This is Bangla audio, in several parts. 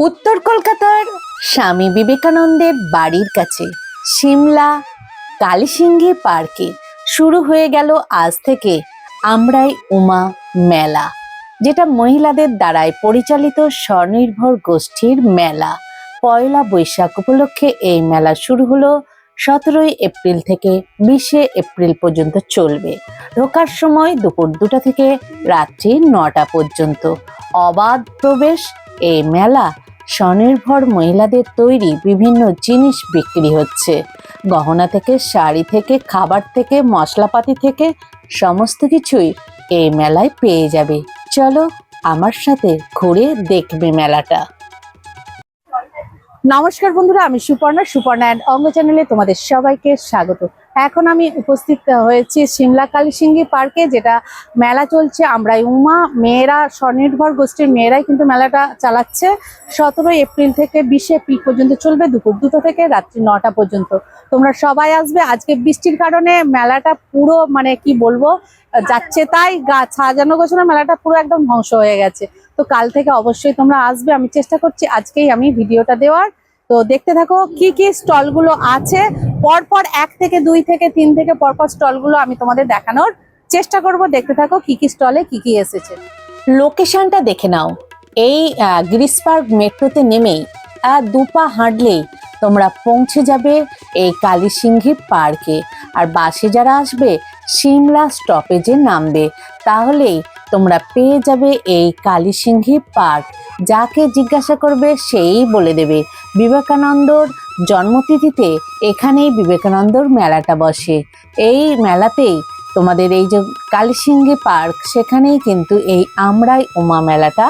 উত্তর কলকাতার স্বামী বিবেকানন্দের বাড়ির কাছে সিমলা কালীসিংহী পার্কে শুরু হয়ে গেল আজ থেকে আমরাই উমা মেলা, যেটা মহিলাদের দ্বারাই পরিচালিত স্বনির্ভর গোষ্ঠীর মেলা। পয়লা বৈশাখ উপলক্ষে এই মেলা শুরু হলো 17 এপ্রিল থেকে 20 এপ্রিল পর্যন্ত চলবে। ঢোকার সময় দুপুর 2টা থেকে রাত্রি 9টা পর্যন্ত। অবাধ প্রবেশ এই মেলা। স্বনির্ভর মহিলাদের তৈরি বিভিন্ন জিনিস বিক্রি হচ্ছে। গহনা থেকে, শাড়ি থেকে, খাবার থেকে, মশলাপাতি থেকে সমস্ত কিছুই এই মেলায় পেয়ে যাবে। চলো আমার সাথে ঘুরে দেখবে মেলাটা। নমস্কার বন্ধুরা, আমি সুপর্ণা অ্যান্ড অঙ্গ চ্যানেলে তোমাদের সবাইকে স্বাগত। এখন আমি উপস্থিত হয়েছি সিমলা কালীসিংহী পার্কে, যেটা মেলা চলছে আমরাই উমা। মেয়েরা, স্বনির্ভর গোষ্ঠীর মেয়েরাই কিন্তু মেলাটা চালাচ্ছে। 17 এপ্রিল থেকে 20 এপ্রিল পর্যন্ত চলবে, দুপুর 2টা থেকে রাত্রি 9টা পর্যন্ত। তোমরা সবাই আসবে। আজকে বৃষ্টির কারণে মেলাটা পুরো কি বলবো, যাচ্ছে তাই গাছ সাজানো গোছানো মেলাটা পুরো একদম ধ্বংস হয়ে গেছে। তো কাল থেকে অবশ্যই তোমরা আসবে। আমি চেষ্টা করছি আজকেই আমি ভিডিওটা দেওয়ার। তো দেখতে থাকো কি কি স্টলগুলো আছে। পরপর 1 থেকে 2 থেকে 3 থেকে পরপর স্টলগুলো আমি তোমাদের দেখানোর চেষ্টা করব। দেখতে থাকো কি কি স্টলে কি কি এসেছে। লোকেশনটা দেখে নাও। এই গ্রিস পার্ক মেট্রোতে নেমেই 2 পা হাঁটলেই তোমরা পৌঁছে যাবে এই কালীসিংহী পার্কে। আর বাসে যারা আসবে সিমলা স্টপেজে নামবে, তাহলেই তোমরা পেয়ে যাবে এই কালীসিংহী পার্ক। যাকে জিজ্ঞাসা করবে সেই বলে দেবে। বিবেকানন্দর জন্মতিথিতে এখানেই বিবেকানন্দর মেলাটা বসে। এই মেলাতেই তোমাদের এই যে কালীসিংহী পার্ক, সেখানেই কিন্তু এই আমরাই উমা মেলাটা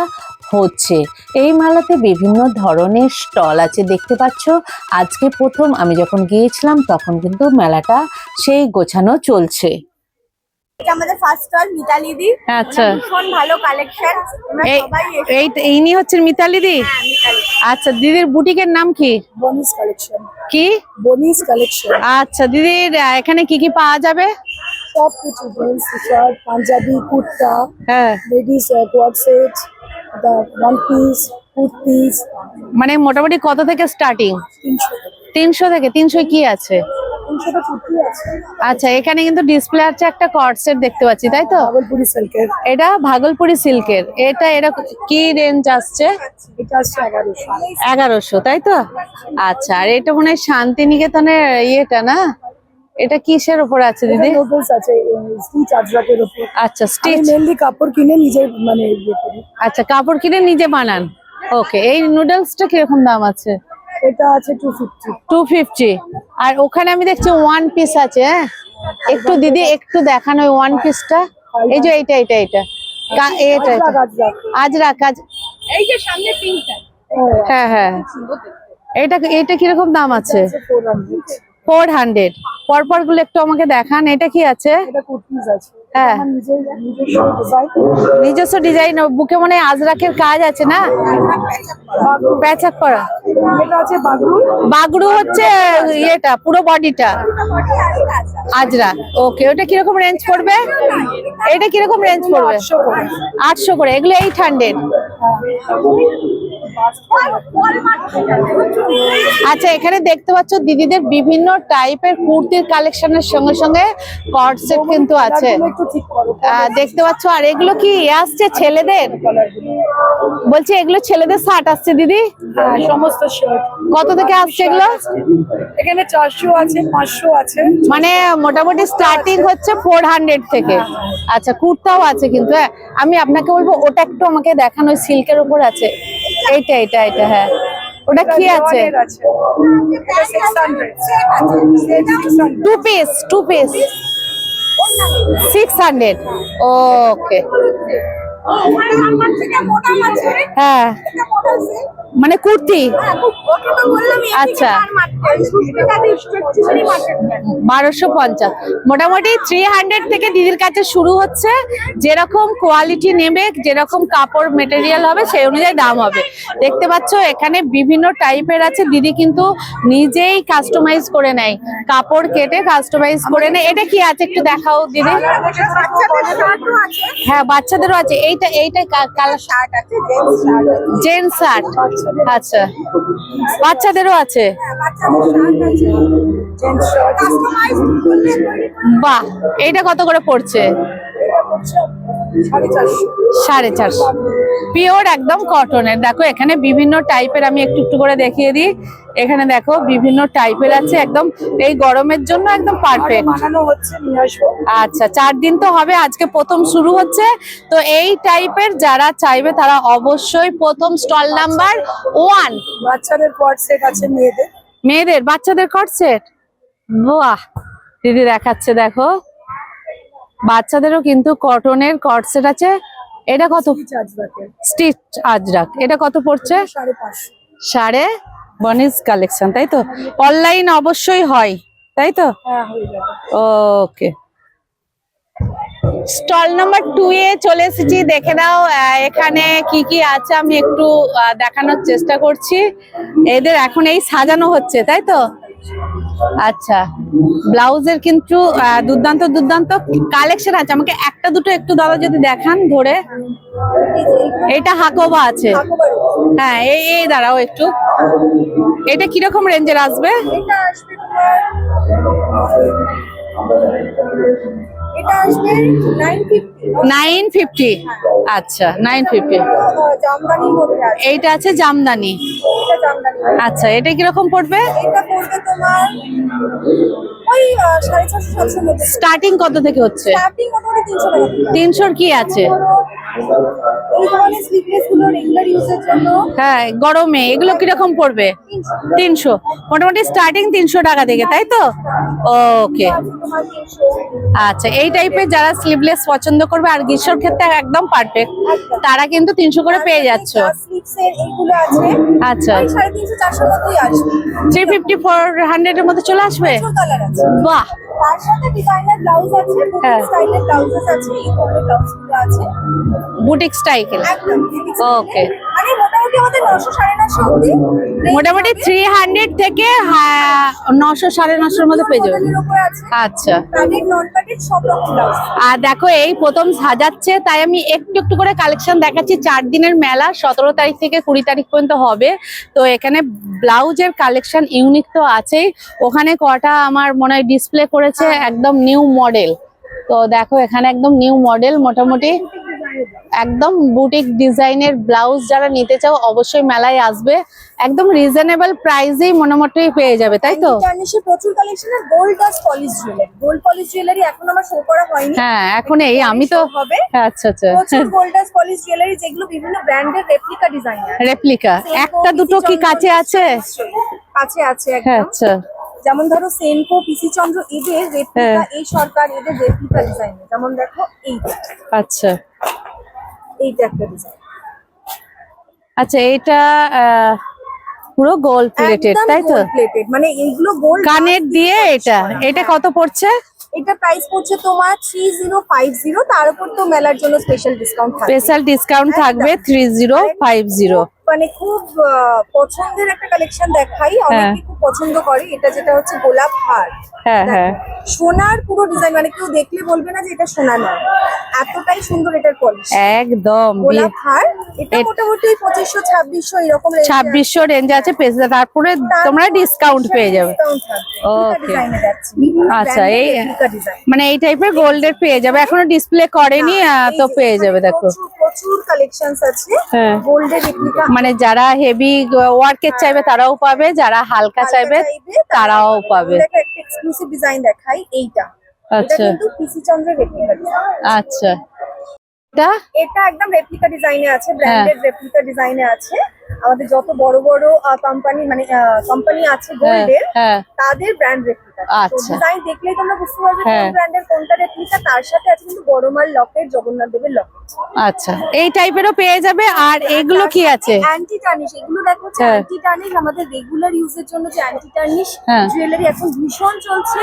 হচ্ছে। এই মেলাতে বিভিন্ন ধরনের স্টল আছে, দেখতে পাচ্ছ। আজকে প্রথম আমি যখন গিয়েছিলাম তখন কিন্তু মেলাটা সেই গোছানো চলছে। এটা আমাদের ফার্স্ট স্টল মিতালি দি। আচ্ছা, ভীষণ ভালো কালেকশন। আমরা সবাই ইনি হচ্ছেন মিতালি দি। আচ্ছা, দিদির বুটিকের নাম কি? বনিস কালেকশন। কি? বনিস কালেকশন। আচ্ছা, দিদির এখানে কি কি পাওয়া যাবে? সব কিছু, জিন্স, টি-শার্ট, পাঞ্জাবি, কুর্তা, হ্যাঁ, ladies coord set, one piece, kurtis. মানে মোটামুটি কত থেকে স্টার্টিং? 300 থেকে। 300 কি আছে? 300টা কুর্তি আছে। আচ্ছা, এখানে কিন্তু ডিসপ্লে আছে একটা কর্ড সেট দেখতে পাচ্ছি, তাই তো? ভাগলপুরি সিল্কের। এটা ভাগলপুরি সিল্কের। এটা কি রেঞ্জ আসছে? এটা আসছে 1100। 1100, তাই তো? আচ্ছা, আর এটা মনে হয় শান্তিনিকেতনের ইয়েটা না? এটা কিসের উপর আছে দিদি? নোবেলস আছে, স্টিচ আজরাকের উপর। আচ্ছা, আমি স্টিচ। মেইনলি কাপড় কিনে নিজে ইয়ে করি। আচ্ছা, কাপড় কিনে নিজে বানান। ওকে। এই নুডলসটা কিরকম দাম আছে? এটা আছে 250। 250। আর ওখানে আমি দেখছি 1 পিস আছে। হ্যাঁ, একটু দিদি একটু দেখানো ওই 1 পিসটা। এই যে এটা আজরাক। এই যে সামনে পিঙ্কটা। হ্যাঁ, এটা কিরকম দাম আছে? 400। পরপর গুলো একটু আমাকে দেখান। এটা কি আছে? এটা কুর্তিজ আছে। হ্যাঁ, আমার নিজস্ব ডিজাইন। বুকে মনে হয় আজরাকের কাজ আছে না? প্যাচাক করা। এটা আছে বাগরু। বাগরু হচ্ছে ইয়েটা, পুরো বডিটা আজরাক। ওকে। ওটা কিরকম রেঞ্জ পড়বে? এটা কিরকম রেঞ্জ পড়বে? 800 করে। এগুলো 800। আচ্ছা, এখানে দেখতে পাচ্ছ দিদিদের বিভিন্ন টাইপের কুর্তির কালেকশনের সঙ্গে সঙ্গে কর্ড সেট কিন্তু আছে, দেখতে পাচ্ছ। আর এগুলো কি আসছে ছেলেদের? বলছি এগুলো ছেলেদের শার্ট আসছে দিদি? সমস্ত শার্ট। কত থেকে আসছে এগুলো? এখানে 400 আছে, 500 আছে। মানে মোটামুটি স্টার্টিং হচ্ছে 400 থেকে। আচ্ছা, কুর্তাও আছে কিন্তু। হ্যাঁ, আমি আপনাকে বলবো ওটা একটু আমাকে দেখান। ওই সিল্কের উপর আছে এটা। হ্যাঁ, ওটা কি আছে? 2 পিস 600। ওকে। হ্যাঁ, মানে কুর্তি। আচ্ছা, 1250। মোটামুটি 300 থেকে দিদির কাছে শুরু হচ্ছে। যেরকম কোয়ালিটি নেবে, যেরকম কাপড় মেটেরিয়াল হবে, সেই অনুযায়ী দাম হবে। দেখতে পাচ্ছ এখানে বিভিন্ন টাইপের আছে। দিদি কিন্তু নিজেই কাস্টমাইজ করে নেয়, কাপড় কেটে কাস্টমাইজ করে নেয়। এটা কি আছে একটু দেখাও দিদি। হ্যাঁ, বাচ্চাদেরও আছে। এই এইটা কালার শার্ট আছে, জেন্টস শার্ট আছে, জেন্টস শার্ট। আচ্ছা, বাচ্চাদেরও আছে। হ্যাঁ, বাচ্চাদের শার্ট আছে, জেন্টস শার্ট কাস্টমাইজড করলে তৈরি করে। বাহ, এইটা কত করে পড়ছে? এটা হচ্ছে 450। 450, পিওর একদম কটনের। দেখো এখানে বিভিন্ন টাইপের, আমি একটু একটু করে দেখিয়ে দিই। এখানে দেখো বিভিন্ন টাইপের আছে, একদম এই গরমের জন্য একদম পারফেক্ট। বানানো হচ্ছে, নিয়ে আসবো। আচ্ছা, 4 দিন তো হবে, আজকে প্রথম শুরু হচ্ছে। তো এই টাইপের যারা চাইবে তারা অবশ্যই প্রথম স্টল নাম্বার 1। বাচ্চাদের কোয়ার্ড সেট আছে, মেয়েদের বাচ্চাদের কট সেট, বাহ দিদি দেখাচ্ছে। দেখো বাচ্চাদেরও কিন্তু কটনের কট সেট আছে। এটা কত? স্টিচ আজরাক, এটা কত পড়ছে? 550। বনিস কালেকশন, তাই তো? অনলাইন অবশ্যই হয়, তাই তো? হ্যাঁ, হয়ে যাবে। ওকে, স্টল নাম্বার 2 এ চলে এসেছি। দেখে নাও এখানে কি কি আছে, আমি একটু দেখানোর চেষ্টা করছি। এদের এখন এই সাজানো হচ্ছে, তাই তো? আচ্ছা, ব্লাউজের কিন্তু দুর্দান্ত দুর্দান্ত কালেকশন আছে। আমাকে একটা দুটো একটু দাদা যদি দেখান ধরে। এটা হাকোবা আছে, হ্যাঁ। এই দাঁড়াও একটু, এটা কিরকম রেঞ্জের আসবে? এটা আসবে এটা আসবে 950। 950, আচ্ছা 950। জামদানির মধ্যে আছে। এইটা আছে জামদানি, এটা জামদানি। আচ্ছা এটা কিরকম পড়বে? এটা পড়বে তোমার ওই 650-700 মধ্যে। স্টার্টিং কত থেকে হচ্ছে? স্টার্টিং মোটামুটি 300 টাকা থেকে। 300 কি আছে? এই ধরনের স্লিভলেস গুলো রেগুলার ইউজের জন্য, হ্যাঁ গরমে এগুলো কিরকম পড়বে? 300, মোটামুটি স্টার্টিং 300 টাকা থেকে, তাই তো? ওকে, তোমার 300। আচ্ছা এই টাইপের যারা স্লিভলেস পছন্দ করবে আর গ্রীষ্মের ক্ষেত্রে একদম পারফেক্ট, তারা কিন্তু 300 করে পেয়ে যাচ্ছ। স্লিভসের এইগুলো আছে, আচ্ছা, ওই 350-400 মধ্যেই আসবে। 350-400 এর মধ্যে চলে আসবে। প্রচুর কালার আছে। বাহ, তার সাথে ডিজাইনার ব্লাউজ আছে, হ্যাঁ। বুটিক স্টাইলের ব্লাউজেস আছে, এই ধরনের ব্লাউজগুলো আছে। বুটিক স্টাইল, একদম ওকে। মানে মোটামুটি আমাদের 900-950 অবধি মোটামুটি 300 থেকে 900-950 এর মধ্যে পেয়ে যাবে। মডেলের উপর আছে। আচ্ছা, প্যাডেড নন প্যাডেড সব রকম ব্লাউজ। আর দেখো এই প্রথম সাজাচ্ছে, তাই আমি একটু একটু করে কালেকশন দেখাচ্ছি। 4 দিনের মেলা, 17 তারিখ থেকে 20 তারিখ পর্যন্ত হবে। তো এখানে ব্লাউজের কালেকশন ইউনিক তো আছেই, ওখানে কটা আমার মনে হয় ডিসপ্লে করেছে একদম নিউ মডেল। তো দেখো এখানে একদম নিউ মডেল, মোটামুটি একদম বুটিক ডিজাইনের ব্লাউজ যারা নিতে চাও অবশ্যই মেলায় আসবে। একদম রিজনেবল প্রাইসেই মোটামুটি পেয়ে যাবে, তাই তো? টার্নিশে প্রচুর কালেকশন আর gold dust polish jewellery. Gold polish jewellery এখন আমার শো করা হয়নি। হ্যাঁ এখন এই আমি তো হবে। আচ্ছা আচ্ছা, প্রচুর গোল্ড ডাস্ট পলিশ জুয়েলারি যেগুলো বিভিন্ন ব্র্যান্ডের রেপ্লিকা ডিজাইনার। রেপ্লিকা একটা দুটো কি কাছে আছে? কাছে আছে হ্যাঁ, একদম। আচ্ছা যেমন ধরো সেনকো, পিসি চন্দ্র, এদের রেপ্লিকা, এই সরকার এদের রেপ্লিকা ডিজাইনার। যেমন দেখো এইটা, আচ্ছা এইটা একটা ডিজাইন। আচ্ছা, এটা পুরো গোল্ড প্লেটেড, তাই তো? প্লেটেড মানে এইগুলো গোল্ড কানের দিয়ে। এটা কত পড়ছে? এটা প্রাইস পড়ছে তোমার 3050। তার উপর তো মেলার জন্য স্পেশাল ডিসকাউন্ট থাকবে। স্পেশাল ডিসকাউন্ট থাকবে 3050। মানে খুব পছন্দের একটা কালেকশন দেখাই, অনেকে খুব পছন্দ করে। এটা যেটা হচ্ছে গোলাপ হার, হ্যাঁ হ্যাঁ, সোনার পুরো ডিজাইন, মানে কেউ দেখলে বলবে না যে এটা সোনা নয়, এতটাই সুন্দর এটার পলিশ। একদম গোলাপ হার, এটা মোটামুটি 2500-2600 এরকম 2600 রেঞ্জ আছে। তারপরে তোমরা ডিসকাউন্ট পেয়ে যাবে। ওকে, আচ্ছা এই মানে এই টাইপের গোল্ডের পেয়ে যাবে, এখনো ডিসপ্লে করেনি তো পেয়ে যাবে। দেখো প্রচুর কালেকশনস আছে গোল্ডের রেপ্লিকা। মানে যারা হেভি ওয়ার্কের চাইবে তারাও পাবে, যারা হালকা চাইবে তারাও পাবে। একটা এক্সক্লুসিভ ডিজাইন দেখাই, এইটা। এটা আচ্ছা কিন্তু পিসি চন্দ্রের রেপ্লিকা ডিজাইন। আচ্ছা, এটা একদম রেপ্লিকা ডিজাইনে আছে, ব্র্যান্ডেড রেপ্লিকা ডিজাইনে আছে। আমাদের যত বড় বড় কোম্পানি মানে কোম্পানি আছে গোল্ডের, তাদের ব্র্যান্ড রেপ্লিকা। আচ্ছা, ডিজাইন দেখলেই তোমরা বুঝতে পারবে কোন ব্র্যান্ডের কোনটা রেপ্লিকা। তার সাথে আছে কিন্তু বড়মাল লকেট, জগন্নাথ দেবের লকেট। আচ্ছা এই টাইপেরও পেয়ে যাবে। আর এগুলো কি আছে? অ্যান্টি টার্নিশ, এগুলো দেখো হচ্ছে অ্যান্টি টার্নিশ। আমাদের রেগুলার ইউজের জন্য যে অ্যান্টি টার্নিশ জুয়েলারি এখন ভীষণ চলছে।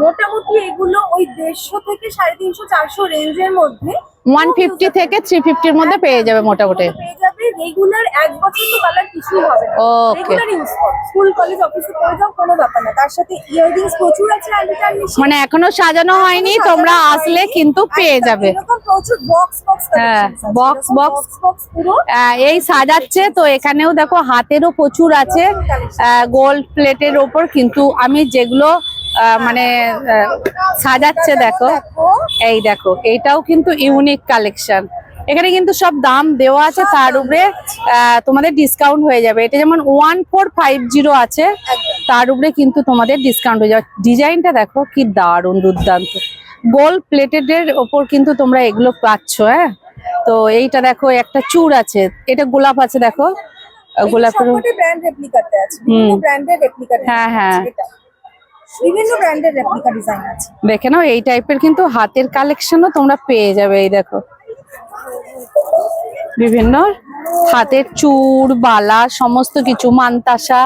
মোটামুটি এগুলো ওই 150 থেকে 350-400 রেঞ্জের মধ্যে, 150 থেকে 350 এর মধ্যে পেয়ে যাবে মোটামুটি। পেয়ে যাবে রেগুলার, এক বছর তো কালার কিছুই হবে না। ওকে, রেগুলার ইউজ করো, স্কুল কলেজ অফিসে পড়ে যাও, কোনো ব্যাপার না। তার সাথে ইয়াররিংস প্রচুর আছে অ্যান্টি টার্নিশ। মানে এখনো সাজানো হয়নি, তোমরা আসলে কিন্তু পেয়ে যাবে। এরকম প্রচুর বক্স বক্স হ্যাঁ, box, box। পুরো এই সাজাচ্ছে তো, এখানেও দেখো হাতেরও প্রচুর আছে, গোল্ড প্লেটের ওপর। কিন্তু আমি যেগুলো মানে সাজাচ্ছে দেখো, এই দেখো এইটাও কিন্তু ইউনিক কালেকশন। এখানে কিন্তু সব দাম দেওয়া আছে, তার উপরে তোমাদের ডিসকাউন্ট হয়ে যাবে। এটা যেমন 1450 আছে, তার উপরে কিন্তু তোমাদের ডিসকাউন্ট হয়ে যাবে। ডিজাইনটা দেখো কি দারুণ, দুর্দান্ত। গোল্ড প্লেটেড এর ওপর কিন্তু তোমরা এগুলো পাচ্ছ। হ্যাঁ, তো এইটা দেখো একটা চূড় আছে, এটা গোলাপ আছে দেখো, গোলাপের। সবকটি ব্র্যান্ড রেপ্লিকাতে আছে, বিভিন্ন ব্র্যান্ডের রেপ্লিকা। হ্যাঁ হ্যাঁ, বিভিন্ন ব্র্যান্ডের রেপ্লিকা ডিজাইন আছে। দেখে নাও, এই টাইপের কিন্তু হাতের কালেকশনও তোমরা পেয়ে যাবে। এই দেখো বিভিন্ন হাতের চূড়, বালা, সমস্ত কিছু, মানতাসা,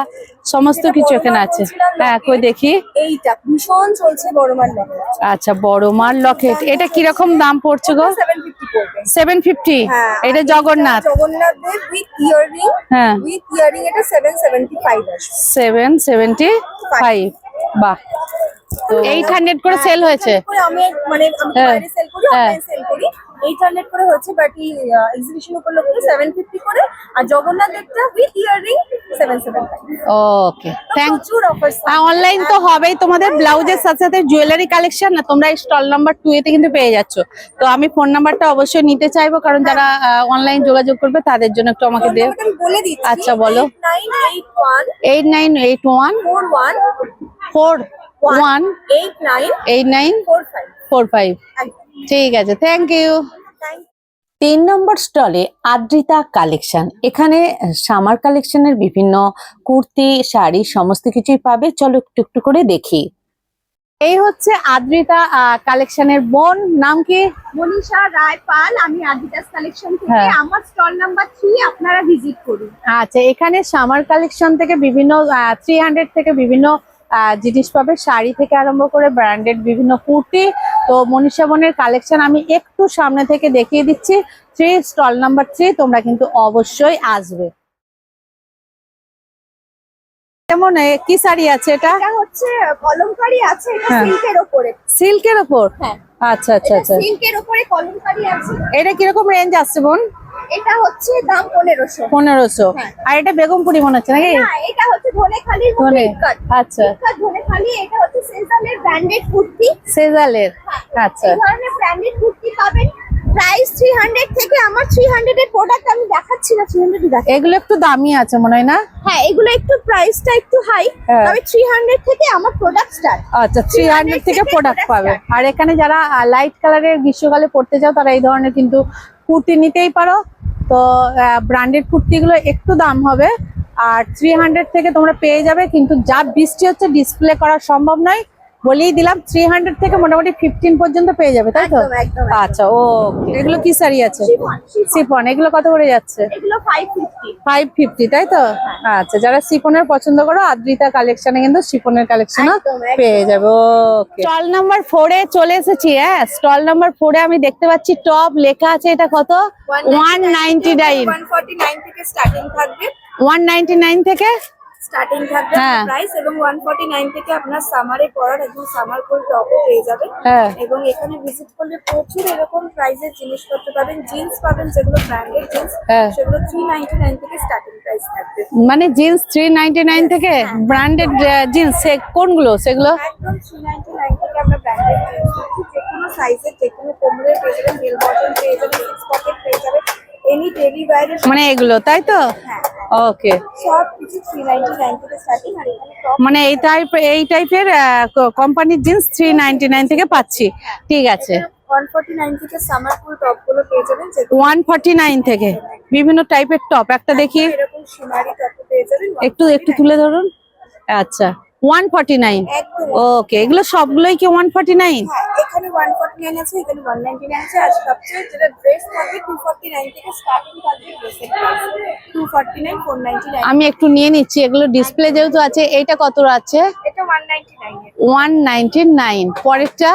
সমস্ত কিছু এখানে আছে। হ্যাঁ, কই দেখি। এইটা ভীষণ চলছে বড়মার লকেট। আচ্ছা, বড় মার লকেট, এটা কিরকম দাম পড়ছে গো? 750 পড়বে। 750? হ্যাঁ, এটা জগন্নাথ। জগন্নাথের উইথ ইয়ারিং। হ্যাঁ, উইথ ইয়ারিং এটা 775 আসবে। 775। বাহ, তো 800 করে সেল হয়েছে। আমি বাইরে সেল করি, অনলাইন সেল করি। 800 করে হচ্ছে, বাট এক্সিবিশন উপলক্ষে 750 করে। আর জগন্নাথেরটা উইথ ইয়ারিং 775। ওকে, থ্যাংক প্রচুর অফার্স। অনলাইন তো হবেই, তোমাদের ব্লাউজের সাথে সাথে জুয়েলারি কালেকশন না তোমরা স্টল নাম্বার 2 এতে কিন্তু পেয়ে যাচ্ছ। তো আমি ফোন নাম্বারটা অবশ্যই নিতে চাইবো, কারণ যারা অনলাইন যোগাযোগ করবে তাদের জন্য একটু আমাকে দিও। আমি বলে দিচ্ছি। আচ্ছা, বলো। 8981 8981 41 41 89 89 45। 45। ঠিক আছে, থ্যাংক ইউ। থ্যাংক 3 নম্বর স্টলে আদ্রিতা কালেকশন। এখানে সামার কালেকশনের বিভিন্ন কুর্তি, শাড়ি সমস্ত কিছুই পাবে। চলো একটু একটু করে দেখি। এই হচ্ছে আদ্রিতা কালেকশনের বোন, নাম কি? মনীষা রায় পাল। আমি আদিদাস কালেকশন থেকে। হ্যাঁ। আমার স্টল নাম্বার 3, আপনারা ভিজিট করুন। আচ্ছা, এখানে সামার কালেকশন থেকে বিভিন্ন 300 থেকে বিভিন্ন জিনিস পাবে, শাড়ি থেকে আরম্ভ করে ব্র্যান্ডেড বিভিন্ন কুর্তি। তো মনীষা বোনের কালেকশন আমি একটু সামনে থেকে দেখিয়ে দিচ্ছি। 3 স্টল নাম্বার 3, তোমরা কিন্তু অবশ্যই আসবে। যেমন কি শাড়ি আছে এটা? এটা হচ্ছে কলমকারী আছে, এটা হ্যাঁ। সিল্কের উপরে। সিল্কের ওপর? হ্যাঁ। আচ্ছা আচ্ছা আচ্ছা। সিল্কের উপরে কলমকারী আছে। এটা কিরকম রেঞ্জ আসছে বোন? এটা হচ্ছে দাম 1500। 1500। হ্যাঁ। আর এটা বেগমপুরি মনে হচ্ছে নাকি? না, এটা হচ্ছে ধনেখালির ধনে। ইটকাট। আচ্ছা, ইটকাট ধনেখালি। এটা হচ্ছে সেজালের ব্র্যান্ডেড কুর্তি। সেজালের। আচ্ছা, এই ধরনের ব্র্যান্ডেড কুর্তি পাবেন। প্রাইস 300 থেকে। আমার 300 এর প্রোডাক্ট আমি দেখাচ্ছি না, 300 দেখাচ্ছি। এগুলো একটু দামি আছে মনে হয় না? হ্যাঁ, এগুলো একটু প্রাইসটা একটু হাই। হ্যাঁ। তবে 300 থেকে আমার প্রোডাক্ট স্টার্ট। আচ্ছা, 300 থেকে প্রোডাক্ট পাবে। আর এখানে যারা লাইট কালারের গ্রীষ্মকালে পড়তে চাও তারা এই ধরনের কিন্তু কুর্তি নিতেই পারো। তো ব্র্যান্ডেড কুর্তিগুলো একটু দাম হবে, আর 300 থেকে তোমরা পেয়ে যাবে। কিন্তু যা বৃষ্টি হচ্ছে ডিসপ্লে করা সম্ভব নয়, বলেই দিলাম 300 থেকে মোটামুটি 15 পর্যন্ত পেয়ে যাবে, তাই তো? একদম একদম। আচ্ছা, ওকে। এগুলো কি শাড়ি আছে? শিফন। শিফন। এগুলো কত করে যাচ্ছে? এগুলো 550। 550, তাই তো? আচ্ছা, যারা শিফনের পছন্দ করো আদ্রিতা কালেকশনে কিন্তু শিফনের কালেকশন একদম, একদম। পেয়ে যাবে। ওকে, স্টল নাম্বার 4 এ চলে এসেছি। হ্যাঁ, স্টল নাম্বার 4 এ আমি দেখতে পাচ্ছি টপ লেখা আছে। এটা কত? 199। 149 থেকে স্টার্টিং থাকবে। 199 থেকে স্টার্টিং থাকবে হ্যাঁ। প্রাইস, এবং 149 থেকে আপনার সামারে পরার একদম সামার ফুল টপও পেয়ে যাবেন। হ্যাঁ। এবং এখানে ভিজিট করলে প্রচুর এরকম প্রাইসের জিনিসপত্র পাবেন। জিন্স পাবেন, যেগুলো ব্র্যান্ডেড জিন্স, হ্যাঁ। সেগুলো 399 থেকে স্টার্টিং প্রাইস থাকবে। মানে জিন্স 399 থেকে? ব্র্যান্ডেড জিন্স কোনগুলো সেগুলো? একদম 399 থেকে আমরা ব্র্যান্ডেড জিন্স দিচ্ছি। যে কোনো সাইজের, যে কোনো কোমরের পেয়ে যাবেন, বেল বটম পেয়ে যাবেন, সিক্স পকেট পেয়ে যাবেন, এনি ডেলি ওয়্যারের। মানে এগুলো, তাই তো? হ্যাঁ, ওকে। সব কিছু 399 থেকে স্টার্টিং। আর এখানে টপ মানে এই টাইপের কোম্পানির জিন্স 399 থেকে পাচ্ছি। ঠিক আছে। 149 থেকে সামার ফুল টপ গুলো পেয়ে যাবেন। 149 থেকে বিভিন্ন টাইপের টপ। একটা দেখি, এরকম শিমারি টপ পেয়ে যাবেন। একটু তুলে ধরুন। আচ্ছা, 149। একদম। ওকে, এগুলো সবগুলোই কি 149? হ্যাঁ, এখানে 149 আছে, এখানে 199 আছে। আর সবচেয়ে যেটা ড্রেস থাকবে 249 থেকে স্টার্টিং থাকবে ড্রেসের প্রাইস। 249, 499। আমি একটু নিয়ে নিচ্ছি। এগুলো ডিসপ্লে যেহেতু আছে। এইটা কত আছে? এটা 199 এর। 199। পরেরটা?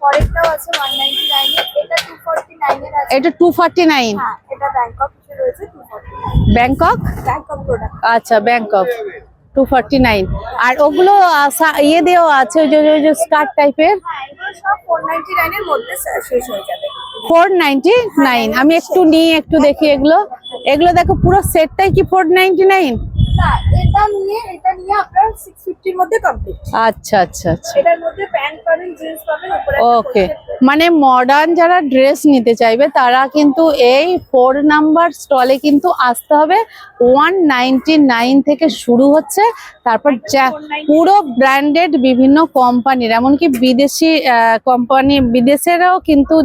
পরেরটাও আছে 199 এর। এটা 249 এর আছে। এটা 249। হ্যাঁ, এটা ব্যাংকক এর রয়েছে 249। ব্যাংকক? Bangkok product. আচ্ছা, ব্যাংকক। 249। আর ওগুলো ইয়ে দেওয়া আছে ওই যে স্কার্ট টাইপের, এগুলো সব 499 এর মধ্যে শেষ হয়ে যাবে। 499। আমি একটু নিয়ে একটু দেখি এগুলো। এগুলো দেখো পুরো সেটটাই কি 499? না, এটা নিয়ে আপনার 650 এর মধ্যে কমপ্লিট। আচ্ছা আচ্ছা আচ্ছা, এটার মধ্যে প্যান্ট পাবেন, জিন্স পাবেন, উপরে ওকে। মানে মডার্ন যারা ড্রেস নিতে চাইবে তারা কিন্তু এই 4 নাম্বার স্টলে কিন্তু আসতে হবে। 199 থেকে শুরু হচ্ছে, তারপর পুরো ব্র্যান্ডেড বিভিন্ন কোম্পানির, এমনকি বিদেশি কোম্পানি, বিদেশেরও কিন্তু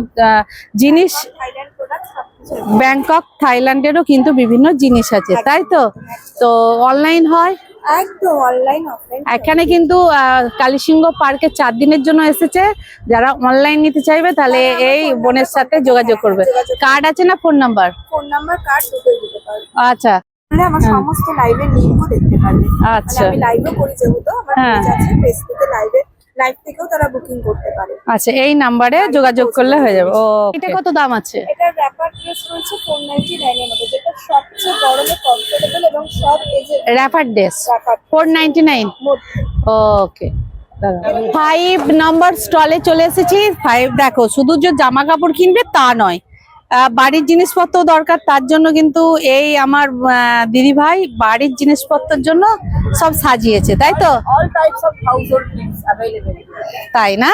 জিনিস, থাইল্যান্ড প্রোডাক্ট সবকিছু। ব্যাংকক থাইল্যান্ডেরও কিন্তু বিভিন্ন জিনিস আছে, তাই তো? তো অনলাইন হয় একদম অনলাইন অফলাইন। এখানে কিন্তু কালীসিংহ পার্কে 4 দিনের জন্য এসেছে। যারা অনলাইন নিতে চাইবে তাহলে এই বোনের সাথে যোগাযোগ করবে। কার্ড আছে না phone number? Phone number, card দুটোই দিতে পারবে। আচ্ছা তাহলে আমার সমস্ত লাইভের লিংকও দেখতে পারবে। আচ্ছা আমি লাইভও করি, যেহেতু আমার পেজ আছে ফেসবুকে, লাইভ থেকেও তারা বুকিং করতে পারে। আচ্ছা, এই নাম্বারে যোগাযোগ করলে হয়ে যাবে। ও, এটা কত দাম আছে? এটার র্যাপার ড্রেস রয়েছে 499 এর মধ্যে, যেটা সবচেয়ে গরমে কমফোর্টেবল এবং সব এজের র্যাপার ড্রেস র্যাপার 499। মধ্যে। ওকে, 5 নম্বর স্টলে চলে এসেছি। 5 দেখো, শুধু যে জামা কাপড় কিনবে তা নয়, বাড়ির জিনিসপত্র দরকার, তার জন্য কিন্তু এই আমার দিদি ভাই বাড়ির জিনিসপত্রের জন্য সব সাজিয়েছে, তাই তো? All types of household things available. তাই না?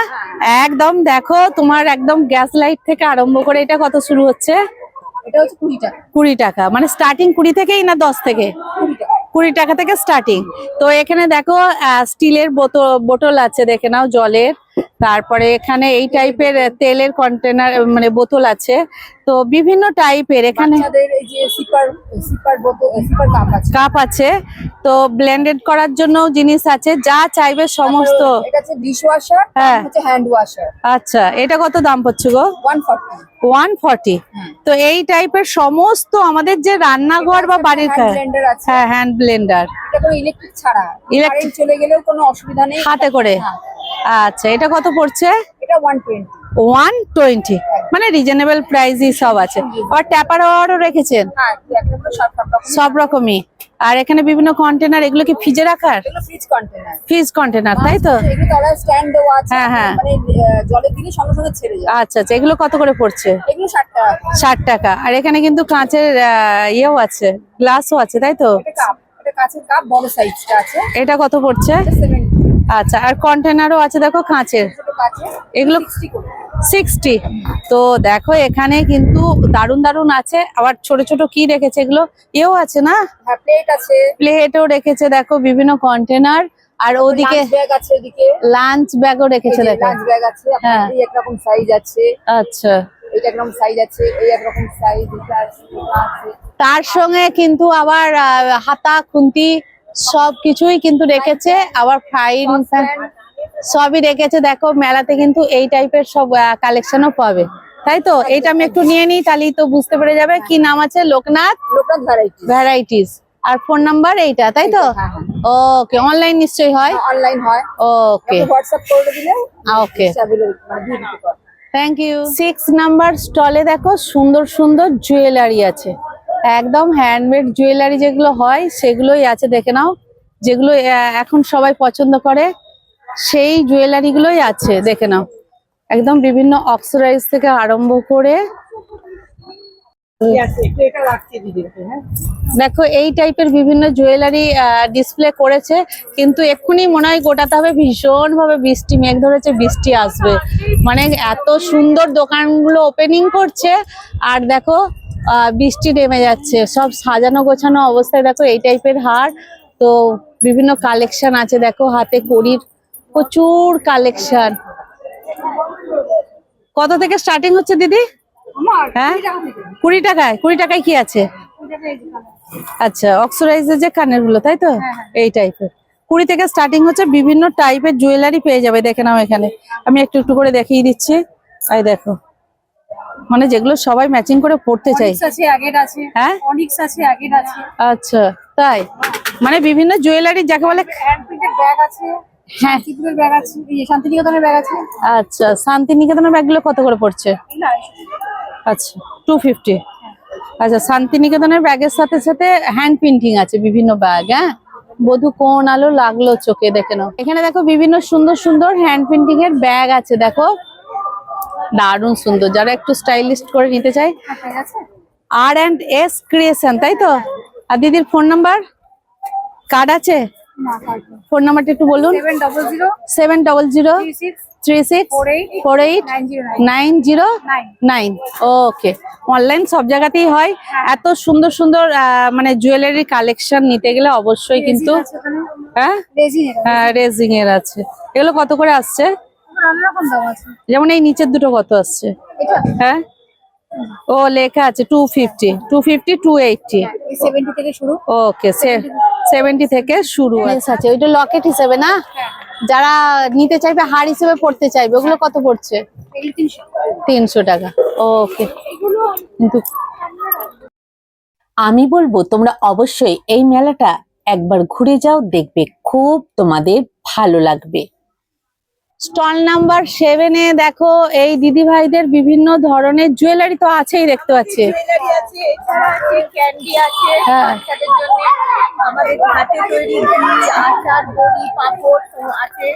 একদম দেখো, তোমার একদম গ্যাস লাইট থেকে আরম্ভ করে এটা কত শুরু হচ্ছে? এটা হচ্ছে 20 টাকা। 20 টাকা, মানে স্টার্টিং 20 থেকেই না 10 থেকে? 20 টাকা। 20 টাকা থেকে স্টার্টিং। তো এখানে দেখো স্টিলের বোতল আছে, দেখে নাও, জলের। তারপরে এখানে এই টাইপের তেলের কন্টেনার, মানে বোতল আছে। তো বিভিন্ন টাইপের এখানে বাচ্চাদের এই যে সিপার বোতল, সিপার কাপ আছে। কাপ আছে। তো ব্লেন্ডেড করার জন্য জিনিস আছে, যা চাইবে সমস্ত। এটা হচ্ছে ডিশওয়াশার, হ্যাঁ। হচ্ছে হ্যান্ড ওয়াশার। আচ্ছা, এটা কত দাম পড়ছে গো? 140। 140। তো এই টাইপের সমস্ত আমাদের যে রান্নাঘর বা বাড়ির হ্যান্ড ব্লেন্ডার আছে। হ্যাঁ, হ্যান্ড ব্লেন্ডার, এটা কোনো ইলেকট্রিক ছাড়া, Electric- কারেন্ট চলে গেলেও কোনো অসুবিধা নেই, হাতে করে। হ্যাঁ। আচ্ছা, এটা কত পড়ছে? এটা 120। 120, মানে রিজনেবল প্রাইসই সব আছে। আর ট্যাপার ওয়ারও রেখেছেন? হ্যাঁ, একটা সব রকম। সব রকমই। আর এখানে বিভিন্ন কন্টেনার, এগুলো কি ফ্রিজে রাখার? এগুলো ফ্রিজ কন্টেনার। ফ্রিজ কন্টেনার, তাই তো? এগুলো তারা স্ট্যান্ড দেওয়া আছে, হ্যাঁ, হ্যাঁ। মানে জলে দিলে সঙ্গে সঙ্গে ছেড়ে যায়। আচ্ছা আচ্ছা, এগুলো কত করে পড়ছে? এগুলো 60 টাকা। 60 টাকা। আর এখানে কিন্তু কাঁচের ইয়েও আছে, গ্লাসও আছে, তাই তো? এটা কাপ, এটা কাঁচের কাপ, বড় সাইজটা আছে। এটা কত পড়ছে? এটা 70। আচ্ছা, আর কন্টেনারও আছে দেখো কাঁচের, ছোট কাঁচের, এগুলো 60 করে। 60। তো দেখো এখানে কিন্তু দারুন দারুন আছে। আবার ছোট ছোট কি রেখেছে, এগুলো এও আছে না? হ্যাঁ, প্লেট আছে, প্লেটও রেখেছে দেখো, বিভিন্ন কন্টেনার। আর ওদিকে লাঞ্চ ব্যাগ আছে, এদিকে লাঞ্চ ব্যাগও রেখেছে দেখো। লাঞ্চ ব্যাগ আছে। হ্যাঁ। এই একরকম সাইজ আছে, আচ্ছা, এইটা একরকম সাইজ আছে, এই একরকম সাইজ, এটা আছে। তার সঙ্গে কিন্তু আবার হাতা খুন্তি সবকিছুই কিন্তু রেখেছে, আবার ফ্রাইং প্যান সবই রেখেছে। দেখো মেলাতে কিন্তু এই টাইপের সব কালেকশনও পাবে, তাই তো? এইটা আমি একটু নিয়ে নিই, তাহলেই তো বুঝতে পেরে যাবে কি নাম আছে। লোকনাথ ভ্যারাইটি। ভ্যারাইটিস। আর ফোন নাম্বার এইটা, তাই তো? হ্যাঁ, হ্যাঁ। ওকে, অনলাইন নিশ্চয়ই হয়? অনলাইন হয়। ওকে, হোয়াটসঅ্যাপ করে দিলে ওকে, available, মানে দিয়ে দিতে পারবে। Thank you. 6 নাম্বার স্টলে দেখো সুন্দর সুন্দর জুয়েলারি আছে, একদম হ্যান্ডমেড জুয়েলারি যেগুলো হয় সেগুলোই আছে, দেখে নাও। যেগুলো এখন সবাই পছন্দ করে সেই জুয়েলারি গুলোই আছে, দেখে নাও। একদম বিভিন্ন অক্সিডাইজ থেকে আরম্ভ করে এটা রাখছি দিদি, হ্যাঁ। দেখো এই টাইপের বিভিন্ন জুয়েলারি ডিসপ্লে করেছে। কিন্তু এক্ষুনি মনে হয় গোটাতে হবে, ভীষণ ভাবে বৃষ্টি, মেঘ ধরেছে, বৃষ্টি আসবে। মানে এত সুন্দর দোকানগুলো ওপেনিং করছে, আর দেখো বৃষ্টি নেমে যাচ্ছে। সব সাজানো গোছানো অবস্থায় দেখো এই টাইপের হার। তো বিভিন্ন কালেকশন আছে দেখো, হাতে কড়ির প্রচুর কালেকশন। কত থেকে স্টার্টিং হচ্ছে দিদি? হ্যাঁ, 20 টাকায়। 20 টাকায় কি আছে? আচ্ছা, অক্সিডাইজের যে কানের গুলো, তাই তো? এই টাইপের 20 থেকে স্টার্টিং হচ্ছে। বিভিন্ন টাইপের জুয়েলারি পেয়ে যাবে, দেখে নাও। এখানে আমি একটু একটু করে দেখিয়ে দিচ্ছি। এই দেখো, মানে যেগুলো সবাই ম্যাচিং করে পড়তে চাই। আছে, আগের আছে, হ্যাঁ, অনিক্স আছে, আগের আছে। আচ্ছা, তাই? মানে বিভিন্ন জুয়েলারি যাকে বলে। হ্যান্ড প্রিন্টেড ব্যাগ আছে, হ্যাঁ, শান্তিপুরের ব্যাগ আছে, এই শান্তিনিকেতনের ব্যাগ আছে। আচ্ছা, শান্তিনিকেতনের ব্যাগগুলো কত করে পড়ছে? আচ্ছা, 250। আচ্ছা, শান্তিনিকেতনের ব্যাগের সাথে সাথে হ্যান্ড প্রিন্টিং আছে বিভিন্ন ব্যাগ। হ্যাঁ, বধূ কোন আলো লাগলো চোখে, দেখে নাও। এখানে দেখো বিভিন্ন সুন্দর সুন্দর হ্যান্ড পেন্টিং এর ব্যাগ আছে, দেখো দারুণ সুন্দর, যারা একটু স্টাইলিস্ট করে নিতে চাই। R&S ক্রিয়েশন, তাই তো? আর দিদির ফোন নাম্বার কার্ড আছে? ফোন নাম্বারটা একটু বলুন। 70036489009। ওকে, অনলাইন সব জায়গাতেই হয়। এত সুন্দর সুন্দর মানে জুয়েলারি কালেকশন নিতে গেলে অবশ্যই কিন্তু হ্যাঁ রেজিং এর আছে। এগুলো কত করে আসছে? যেমন এই নিচের দুটো কত আসছে? হ্যাঁ, ও লেখা আছে 250, 280। 70 থেকে শুরু। ওকে, 70 থেকে শুরু আছে। ওইটা লকেট হিসেবে না, যারা নিতে চাইবে হার হিসেবে পড়তে চাইবে, ওগুলো কত পড়ছে? 300 টাকা। ওকে, কিন্তু আমি বলবো তোমরা অবশ্যই এই মেলাটা একবার ঘুরে যাও, দেখবে খুব তোমাদের ভালো লাগবে। স্টল নাম্বার 7 এ দেখো এই দিদি ভাইদের বিভিন্ন ধরনের জুয়েলারি তো আছেই, দেখতে পাচ্ছি। জুয়েলারি আছে, এছাড়া আছে ক্যান্ডি আছে, হ্যাঁ। বাচ্চাদের জন্য আমাদের হাতে তৈরি আচার, বড়ি, পাপড় আছে।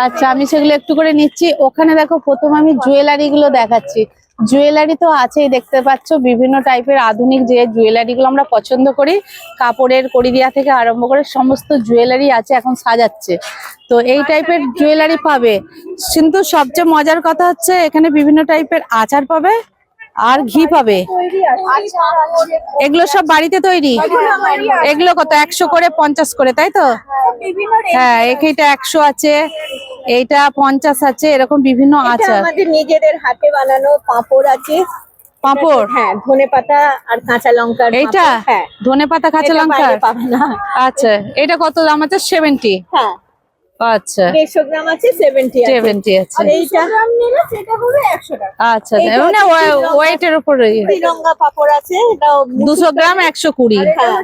আচ্ছা, আমি সেগুলো একটু করে নিচ্ছি। ওখানে দেখো প্রথম আমি জুয়েলারি গুলো দেখাচ্ছি। জুয়েলারি তো আছেই, দেখতে পাচ্ছ বিভিন্ন টাইপের আধুনিক যে জুয়েলারি গুলো আমরা পছন্দ করি, কাপড়ের কড়িদিয়া থেকে আরম্ভ করে সমস্ত জুয়েলারি আছে, এখন সাজাচ্ছে। তো এই টাইপের জুয়েলারি পাবে, কিন্তু সবচেয়ে মজার কথা হচ্ছে এখানে বিভিন্ন টাইপের আচার পাবে আর ঘি পাবে। এগুলো সব বাড়িতে তৈরি? এগুলো কত? 100 করে, 50 করে, তাই তো? হ্যাঁ, এইটা 100 আছে, এইটা 50 আছে, এরকম বিভিন্ন আচার। আমাদের নিজেদের হাতে বানানো পাপড় আছে। পাঁপড়? হ্যাঁ, ধনেপাতা আর কাঁচা লঙ্কার। এইটা হ্যাঁ, ধনেপাতা কাঁচা লঙ্কা পাবে না। আচ্ছা, এটা কত দাম আছে? 70। হ্যাঁ, আচ্ছা, 150 গ্রাম আছে 70 আছে। 70 আছে। আর এইটা গ্রাম নিলে সেটা হবে 100 টাকা। আচ্ছা, মানে ওয়েটের উপরে। তিরঙ্গা পাপড় আছে, এটাও 200 গ্রাম 120। হ্যাঁ,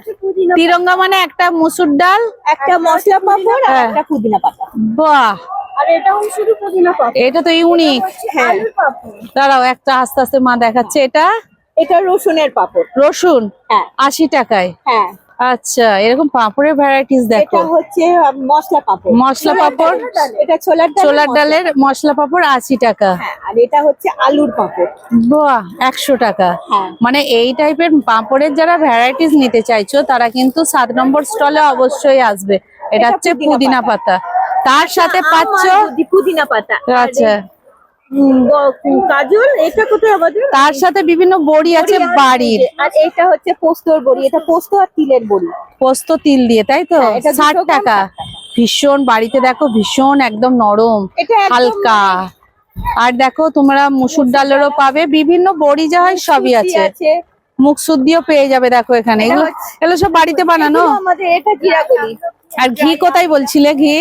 তিরঙ্গা মানে একটা মসুর ডাল, একটা মশলা পাপড় আর হ্যাঁ। একটা পুদিনা পাতা। বাহ, আর এটাও শুধু পুদিনা পাপড়। এটা তো ইউনিক। হ্যাঁ, দাঁড়াও, একটা আস্তে আস্তে মা দেখাচ্ছে। এটা রসুনের পাপড়। রসুন হ্যাঁ 80 টাকায়। হ্যাঁ, আচ্ছা, এরকম পাঁপড়ের ভ্যারাইটিস দেখো। এটা হচ্ছে মশলা পাপড়। মশলা পাপড়, এটা ছোলার ছোলার ডালের মশলা পাপড় 80 টাকা। হ্যাঁ, আর এটা হচ্ছে আলুর পাপড়। বাহ, 100 টাকা। হ্যাঁ। মানে এই টাইপের পাঁপড়ের যারা ভ্যারাইটিস নিতে চাইছো তারা কিন্তু 7 নম্বর স্টলে অবশ্যই আসবে। এটা হচ্ছে পুদিনা পাতা, তার সাথে পাচ্ছ পুদিনা পাতা। আচ্ছা, কাজল, এটা কোথায় আমাদের? তার সাথে বিভিন্ন বড়ি আছে বাড়ির। আর এটা হচ্ছে পোস্তর বড়ি, এটা পোস্ত আর তিলের বড়ি। পোস্ত তিল দিয়ে, তাই তো? হ্যাঁ, এটা 60 200 গ্রাম টাকা। ভীষণ, বাড়িতে দেখো ভীষণ একদম নরম, এটা একদম হালকা। আর দেখো তোমরা মুসুর ডালেরও পাবে, বিভিন্ন বড়ি যা হয় সবই আছে। মুখশুদ্ধিও পেয়ে যাবে, দেখো এখানে। এগুলো সব বাড়িতে বানানো। আমাদের এটা জিরাগুলি। আর ঘি কোথায় বলছিলে? ঘি?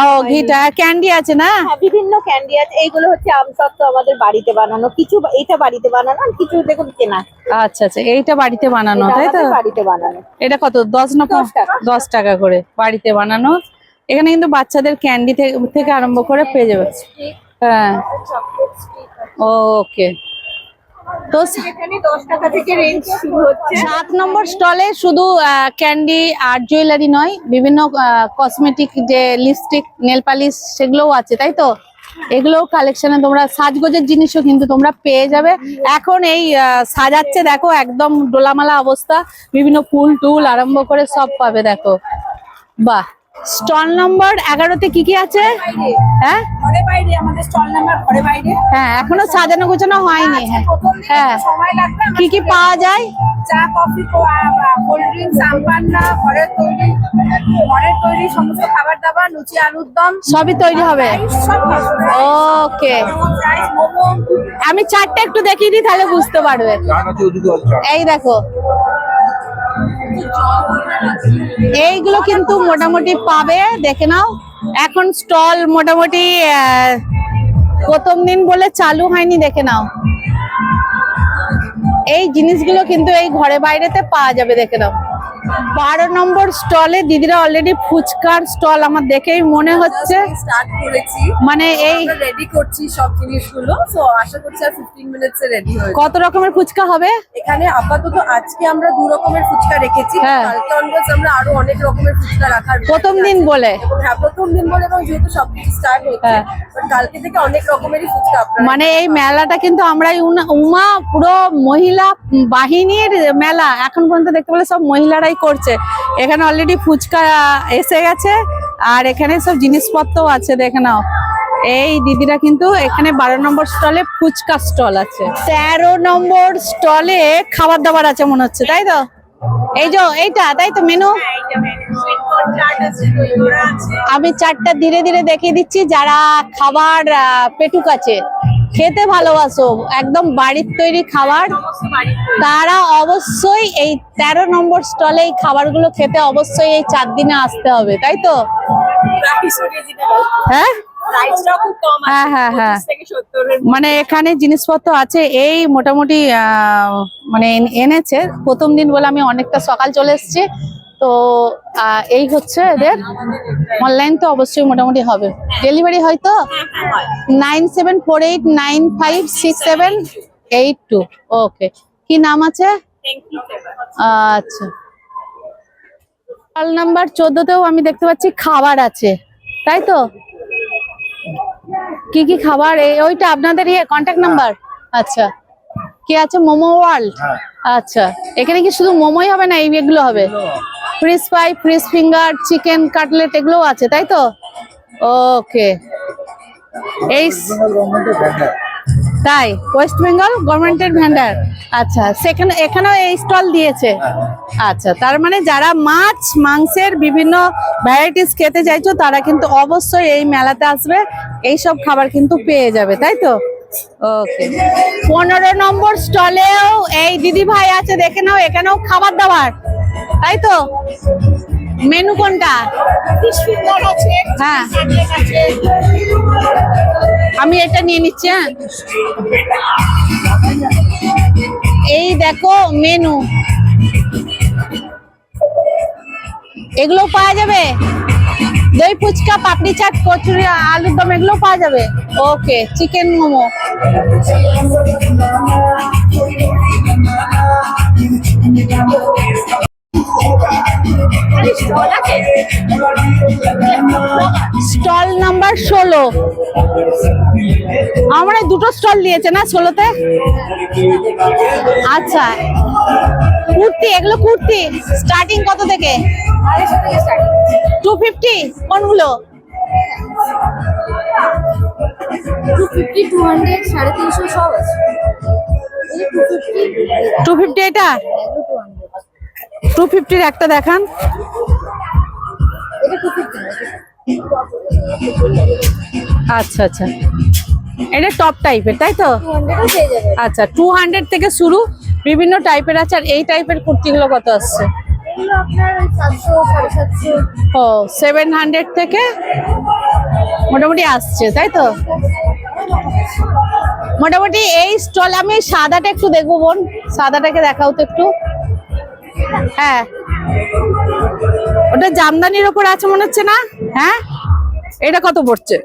ও, ঘিটা। ক্যান্ডি আছে না? হ্যাঁ, বিভিন্ন ক্যান্ডি আছে। এইগুলো হচ্ছে আমসত্ত্ব আমাদের বাড়িতে বানানো। কিছু এটা বাড়িতে বানানো, আর কিছু দেখুন কেনা। আচ্ছা আচ্ছা, এইটা বাড়িতে বানানো, এটা তাই তো? আমাদের বাড়িতে বানানো। এটা কত? 10 না 10 টাকা। 10 টাকা করে বাড়িতে বানানো। এখানে কিন্তু বাচ্চাদের ক্যান্ডি থেকে আরম্ভ করে পেয়ে যাবে। হ্যাঁ, ওকে। তো এখানে 10 টাকা থেকে রেঞ্জ শুরু হচ্ছে। 7 নম্বর স্টলে শুধু ক্যান্ডি আর জুয়েলারি নয়, বিভিন্ন কসমেটিক যে লিপস্টিক, নেল পালিশ, সেগুলোও আছে, তাই তো? এগুলো কালেকশনে তোমরা সাজগোজের জিনিসও কিন্তু তোমরা পেয়ে যাবে। এখন এই সাজাচ্ছে, দেখো একদম ডোলামালা অবস্থা, বিভিন্ন ফুল টুল আরম্ভ করে সব পাবে, দেখো। বাহ, স্টল নম্বর 11তে কি কি আছে? হ্যাঁ, ঘরে বাইরে আমাদের স্টল নাম্বার ঘরে বাইরে। হ্যাঁ, এখনো সাজানো গোছানো হয়নি। হ্যাঁ, সময় লাগবে। কি কি পাওয়া যায়? চা, কফি, কোল্ড ড্রিঙ্কস, আমপান্না, ঘরের তৈরি সমস্ত খাবার দাবার, লুচি, আলুর দম সবই তৈরি হবে। সব ওকে, রাইস, মোমো। আমি চারটা একটু দেখিয়ে দিই, তাহলে বুঝতে পারবে। এই দেখো, এইগুলো কিন্তু মোটামুটি পাবে, দেখে নাও। এখন স্টল মোটামুটি প্রথম দিন বলে চালু হয়নি, দেখে নাও। এই জিনিসগুলো কিন্তু এই ঘরে বাইরেতে পাওয়া যাবে, দেখে নাও। 12 নম্বর স্টলে দিদিরা অলরেডি ফুচকার স্টল আমার দেখেই মনে হচ্ছে। স্টার্ট করেছি, মানে এই রেডি করছি সব জিনিসগুলো, সো আশা করছি আর 15 মিনিটস এ রেডি হয়ে যাবে। কত রকমের ফুচকা হবে এখানে আপাতত আজকে আমরা 2 রকমের ফুচকা রেখেছি, হ্যাঁ। কালকে অনওয়ার্ডস আমরা আরো অনেক রকমের ফুচকা রাখার প্রথম দিন বলে? এবং হ্যাঁ, প্রথম দিন বলে, এবং যেহেতু সবকিছু স্টার্ট হচ্ছে, হ্যাঁ। বাট কালকে থেকে অনেক রকমেরই ফুচকা আপনারা মানে এই মেলাটা কিন্তু আমরা উমা পুরো মহিলা বাহিনীর মেলা, এখন পর্যন্ত দেখতে পেলে সব মহিলারাই করছে। এখানে অলরেডি ফুচকা এসে গেছে, আর এখানে সব জিনিসপত্র আছে, দেখে নাও। এই দিদিরা কিন্তু এখানে 12 নম্বর স্টলে ফুচকা স্টল আছে, 13 নম্বর স্টলে খাবার দাবার আছে মনে হচ্ছে, তাই তো? এই যে এইটা, তাই তো মেনু? আমি চারটা ধীরে ধীরে দেখিয়ে দিচ্ছি। যারা খাবার পেটুক আছে, খেতে ভালোবাসো একদম বাড়ির তৈরি খাবার, তারা অবশ্যই এই 13 নম্বর স্টলে এই খাবারগুলো খেতে অবশ্যই এই 4 দিনে আসতে হবে, তাই তো? হ্যাঁ হ্যাঁ হ্যাঁ হ্যাঁ, মানে এখানে জিনিসপত্র আছে এই মোটামুটি মানে এনেছে। প্রথম দিন বলে আমি অনেকটা সকাল চলে এসেছি, তো এই হচ্ছে এদের। অনলাইন তো অবশ্যই মোটামুটি হবে, ডেলিভারি হয়তো 9748956782। ওকে, কি নাম আছে? আচ্ছা, স্টল নাম্বার 14তেও আমি দেখতে পাচ্ছি খাবার আছে, তাই তো? কি কি খাবার? ওইটা আপনাদের কন্ট্যাক্ট নাম্বার? আচ্ছা, কি আছে? মোমো ওয়ার্ল্ড। আচ্ছা, এখানে কি শুধু মোমোই হবে না, এইগুলো হবে? Fish fry, fish finger, chicken cutlet এগুলো আছে, তাই তো? ওকে, এই তাই ওয়েস্ট বেঙ্গল গভর্নমেন্টের ভ্যান্ডার। আচ্ছা, সেখানে এখানেও এই স্টল দিয়েছে। আচ্ছা, তার মানে যারা মাছ মাংসের বিভিন্ন ভ্যারাইটিস খেতে চাইছো, তারা কিন্তু অবশ্যই এই মেলাতে আসবে, এই সব খাবার কিন্তু পেয়ে যাবে, তাই তো? ওকে, 15 নম্বর স্টলেও এই দিদি ভাই আছে, দেখে নাও। এখানেও খাবার দাবার, তাই তো? মেনু কোনটা? হ্যাঁ, আমি এটা নিয়ে নিচ্ছি। হ্যাঁ, এই দেখো মেনু, এগুলো পাওয়া যাবে। দই ফুচকা, পাপড়ি চাট, কচুরি, আলুর দম এগুলো পাওয়া যাবে। ওকে, চিকেন মোমো। স্টল নাম্বার 16, আমরা দুটো স্টল দিয়েছে না 16তে? আচ্ছা, কুর্তি, এগুলো কুর্তি স্টার্টিং কত থেকে? 250। কোনগুলো? 250, 200, 350 সব আছে। 250 এটা? 250 একটা দেখান। আচ্ছা আচ্ছা, এটা টপ টাইপের, তাই তো? আচ্ছা, 200 থেকে শুরু, বিভিন্ন টাইপের আছে। আর এই টাইপের কুর্তিগুলো কত আসছে? ও, 700 থেকে মোটামুটি আসছে, তাই তো? মোটামুটি এই স্টল। আমি সাদাটা একটু দেখবো বোন, সাদাটাকে দেখাও তো একটু। হ্যাঁ, ওটা জামদানির ওপর আছে মনে হচ্ছে না? হ্যাঁ, এটা কত পড়ছে?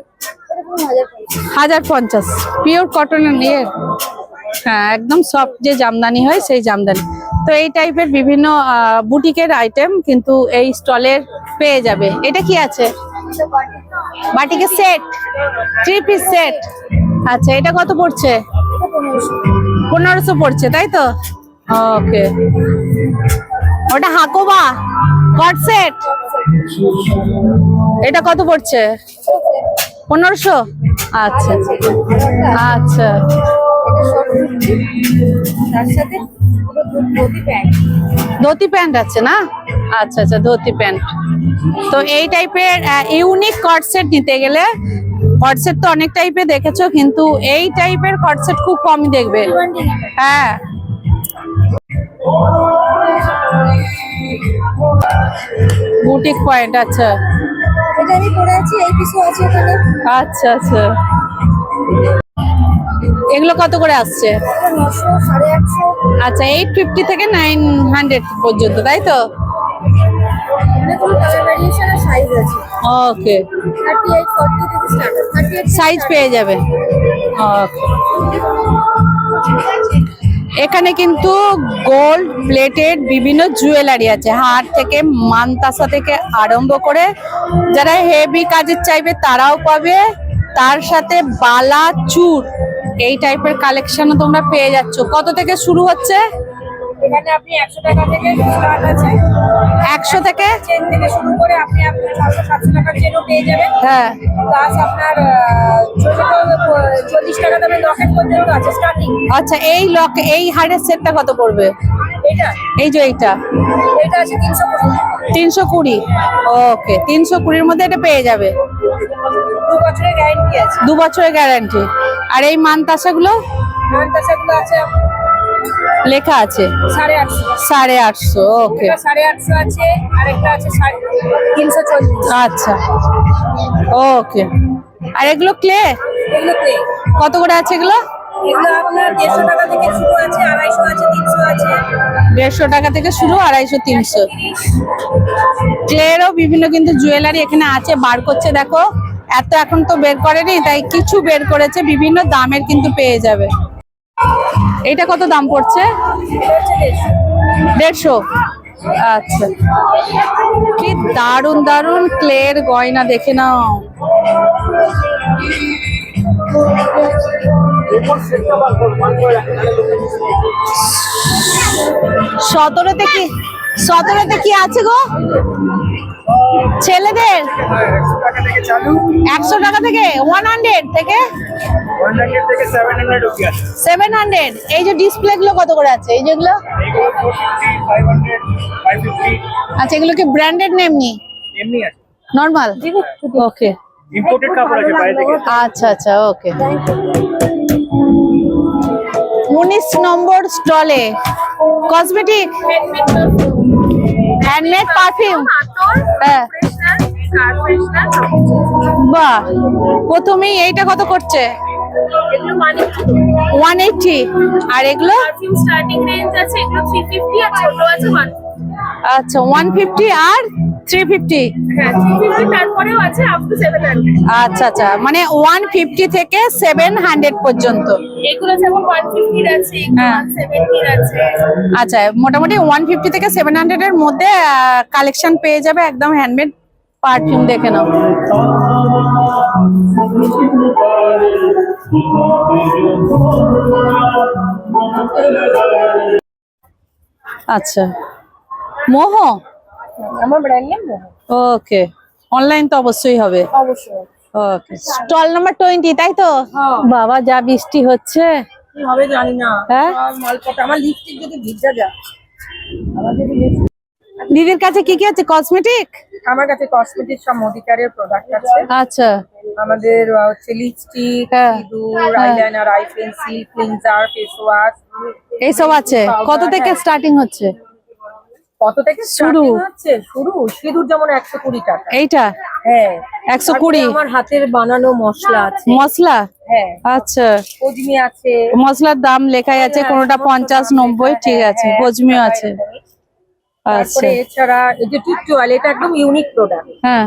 1050, পিওর কটনের নিয়ে। হ্যাঁ, একদম সফট যে জামদানি হয় সেই জামদানি। তো এই টাইপের বিভিন্ন বুটিকের আইটেম কিন্তু এই স্টলের পেয়ে যাবে। এটা কি আছে? বাটিকের সেট, 3 পিস সেট। আচ্ছা, এটা কত পড়ছে? 1500 পড়ছে, তাই তো? ওকে, ওটা হাকোবা কট সেট, এটা কত পড়ছে? 1500। আচ্ছা আচ্ছা, ধুতি প্যান্ট আছে না? আচ্ছা আচ্ছা, ধুতি প্যান্ট। তো এই টাইপের ইউনিক কট সেট নিতে গেলে, কট সেট তো অনেক টাইপের দেখেছো, কিন্তু এই টাইপের কট সেট খুব কমই দেখবে। হ্যাঁ, বুটিক পয়েন্ট। আচ্ছা, এটা আমি পরে আছি, এই পিসও আছে এখানে। আচ্ছা আচ্ছা, এগুলো কত করে আসছে? 900, 850। আচ্ছা, 850 থেকে 900 পর্যন্ত, তাই তো? দেখুন কালার ভ্যারিয়েশন আর সাইজ আছে। ওকে, 38 40 থেকে স্টার্ট। 38 সাইজ পেয়ে যাবে। ওকে, এখানে কিন্তু গোল্ড প্লেটেড বিভিন্ন জুয়েলারি আছে, হার থেকে মানতাসা থেকে আরম্ভ করে যারা হেভি কাজের চাইবে তারাও পাবে, তার সাথে বালা চূড় এই টাইপের কালেকশনও তোমরা পেয়ে যাচ্ছ। কত থেকে শুরু হচ্ছে? এখানে আপনি 100 টাকা থেকে স্টার্ট আছে। 100 থেকে চেন থেকে শুরু করে আপনি 600 700 টাকার চেনও পেয়ে যাবেন। হ্যাঁ, প্লাস আপনার ছোট 40 টাকা দামের লকেট পর্যন্ত আছে স্টার্টিং। আচ্ছা, এই লক এই হারের সেটটা কত পড়বে? এটা এই যে এইটা এটা আছে 320। 320। ওকে, 320-র মধ্যে এটা পেয়ে যাবে। 2 বছরের গ্যারান্টি আছে। 2 বছরের গ্যারান্টি। আর এই মানতাসাগুলো মানতাসাগুলো আছে লেখা আছে 850। 850। ওকে, এটা 850 আছে, আরেকটা আছে 340। আচ্ছা, ওকে। আর এগুলো ক্লে এগুলো প্লে। কত করে আছে এগুলো? এগুলো আপনার 150 টাকা থেকে শুরু আছে, 250 আছে, 300 আছে। 150 টাকা থেকে শুরু, 250 300। ক্লেরও বিভিন্ন কিন্তু জুয়েলারি এখানে আছে, বার করছে দেখো। এত এখন তো বের করেনি, তাই কিছু বের করেছে, বিভিন্ন দামের কিন্তু পেয়ে যাবে। এটা কত দাম পড়ছে? এটা হচ্ছে 150। 150। আচ্ছা, কি দারুন দারুন ক্লের গয়না, দেখে নাও। 17-তে কি 17-তে কি আছে গো ছেলেদের? 100 টাকা থেকে চালু, 100 টাকা থেকে 100 থেকে 100 থেকে 700 অবধি আছে। 700। এই যে ডিসপ্লে গুলো কত করে আছে? এই যেগুলো, এগুলো 450, 500, 550 আচ্ছা, এগুলো কি ব্র্যান্ডেড না এমনি এমনি আছে। নরমাল? ওকে, ইম্পোর্টেড কাপড় আছে বাইরে থেকে। আচ্ছা আচ্ছা, ওকে। 19 নম্বর স্টলে কসমেটিক, হ্যান্ডমেড পারফিউম। হ্যাঁ, বাহ। প্রথমেই এইটা কত করছে? এগুলো 180। আর এগুলো? পারফিউম স্টার্টিং রেঞ্জ আছে, এগুলো 350 আর ছোট আছে 1। আচ্ছা, 150 আর 350। হ্যাঁ 350 তারপরেও আছে আপ টু 700। আচ্ছা আচ্ছা, মানে 150 থেকে 700 পর্যন্ত। এগুলো যেমন 150 এর আছে, হ্যাঁ। 170 এর আছে। আচ্ছা, মোটামুটি 150 থেকে 700 এর মধ্যে কালেকশন পেয়ে যাবে, একদম হ্যান্ডমেড পারফিউম। দেখে নাও। আচ্ছা, মোহ। আমার ব্র্যান্ড নেম ওকে, অনলাইন তো অবশ্যই হবে। অবশ্যই। ওকে, স্টল নাম্বার 20, তাই তো? হ্যাঁ। বাবা, যা বৃষ্টি হচ্ছে। কি হবে জানি না। হ্যাঁ? সব মালপত্র, আমার লিপস্টিক যদি ভিজা যায়। আমার যদি দিদির কাছে কি কি আছে? কসমেটিক? আমার কাছে কসমেটিক সব মোদিকারের প্রোডাক্ট আছে। আচ্ছা, আমাদের হচ্ছে লিপস্টিক, হ্যাঁ। সিঁদুর, হ্যাঁ। Eyeliner, I pencil, cleanser, face wash. এইসব আছে। কত থেকে স্টার্টিং হচ্ছে? কত থেকে শুরু? starting হচ্ছে? শুরু সিঁদুর যেমন 120 টাকা। এইটা হ্যাঁ 120। তারপরে আমার হাতের বানানো মশলা আছে। মশলা? হ্যাঁ আচ্ছা, কজমি আছে। মশলার দাম লেখাই আছে, কোনোটা 50 90। ঠিক আছে, হ্যাঁ, গজমিও আছে। আচ্ছা, তারপরে এছাড়া এই যে টিকটোয়াল, এটা একদম ইউনিক প্রোডাক্ট। হ্যাঁ,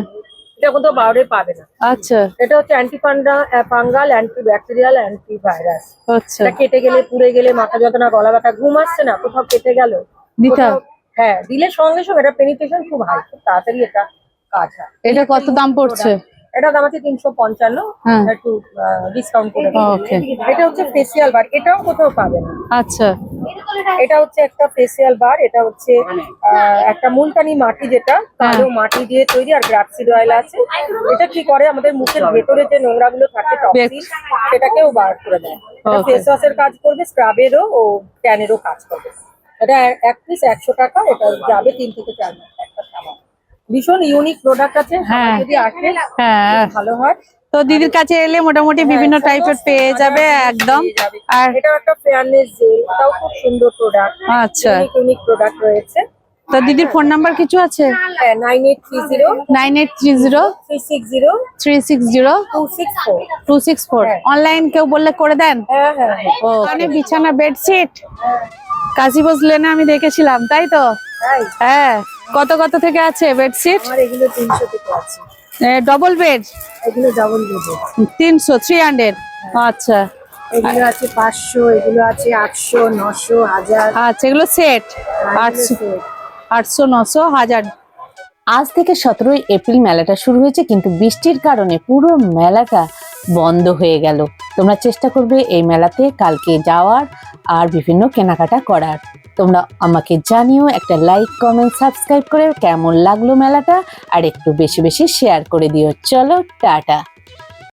এটা কোথাও বাইরে পাবে না। আচ্ছা এটা হচ্ছে fungal, anti bacterial, anti virus. আচ্ছা। এটা কেটে গেলে, পুড়ে গেলে, মাথা যন্ত্রণা, গলা ব্যথা, ঘুম আসছে না, কোথাও কেটে গেল, দিতে হবে? কোথাও- হ্যাঁ দিলে সঙ্গে সঙ্গে এটা পেনিট্রেশন খুব হাই, খুব তাড়াতাড়ি এটা কাজ হয়। এটা কত দাম পড়ছে? এটা দাম আছে 355, হ্যাঁ। একটু ডিসকাউন্ট করে দেব। ওকে। এটা হচ্ছে ফেসিয়াল বার, এটাও কোথাও পাবে না। আচ্ছা, এটা হচ্ছে একটা ফেসিয়াল বার, এটা হচ্ছে একটা মুলতানি মাটি, যেটা কালো মাটি দিয়ে তৈরি, আর গ্রাপসিড অয়েল আছে। এটা কি করে, আমাদের মুখের ভেতরে যে নোংরা গুলো থাকে, টক্সিন, সেটাকেও বার করে দেয়। এটা Okay. ফেস ওয়াশের কাজ করবে, স্ক্রাবেরও ও ট্যানেরও কাজ করবে। এটা এক পিস 100 টাকা, এটা যাবে 3 থেকে 4 মাস একটা সাবান। ভীষণ ইউনিক প্রোডাক্ট আছে, হ্যাঁ। যদি আসে হ্যাঁ। ভালো হয়। তো দিদির কাছে এলে মোটামুটি বিভিন্ন টাইপের পেয়ে যাবে একদম। আর এটা একটা ফেয়ারনেস জেল, এটাও খুব সুন্দর প্রোডাক্ট। আচ্ছা, ইউনিক প্রোডাক্ট রয়েছে। তো দিদির ফোন নাম্বার কিছু আছে? হ্যাঁ 9830 9830 360 360 264। 264। হ্যাঁ। অনলাইন কেউ বললে করে দেন? হ্যাঁ হ্যাঁ হ্যাঁ। ওখানে বিছানা বেডশিট কাশি বসলেন আমি দেখেছিলাম, তাই তো? তাই হ্যাঁ, কত কত থেকে আছে বেডশিট? আমার এগুলো 300 থেকে আছে, ডবল বেড এগুলো ডাবল বেডের। 300, 300। আচ্ছা এগুলো আছে 500, এগুলো আছে 800, 900, 1000। আচ্ছা, এগুলো সেট 800, 800, 900, 1000। আজ থেকে 17ই এপ্রিল মেলাটা শুরু হয়েছে, কিন্তু বৃষ্টির কারণে পুরো মেলাটা বন্ধ হয়ে গেল। তোমরা চেষ্টা করবে এই মেলাতে কালকে যাওয়ার আর বিভিন্ন কেনাকাটা করার। তোমরা আমাকে জানিও, একটা লাইক, কমেন্ট, সাবস্ক্রাইব করে কেমন লাগলো মেলাটা, আর একটু বেশি বেশি শেয়ার করে দিও। চলো টাটা।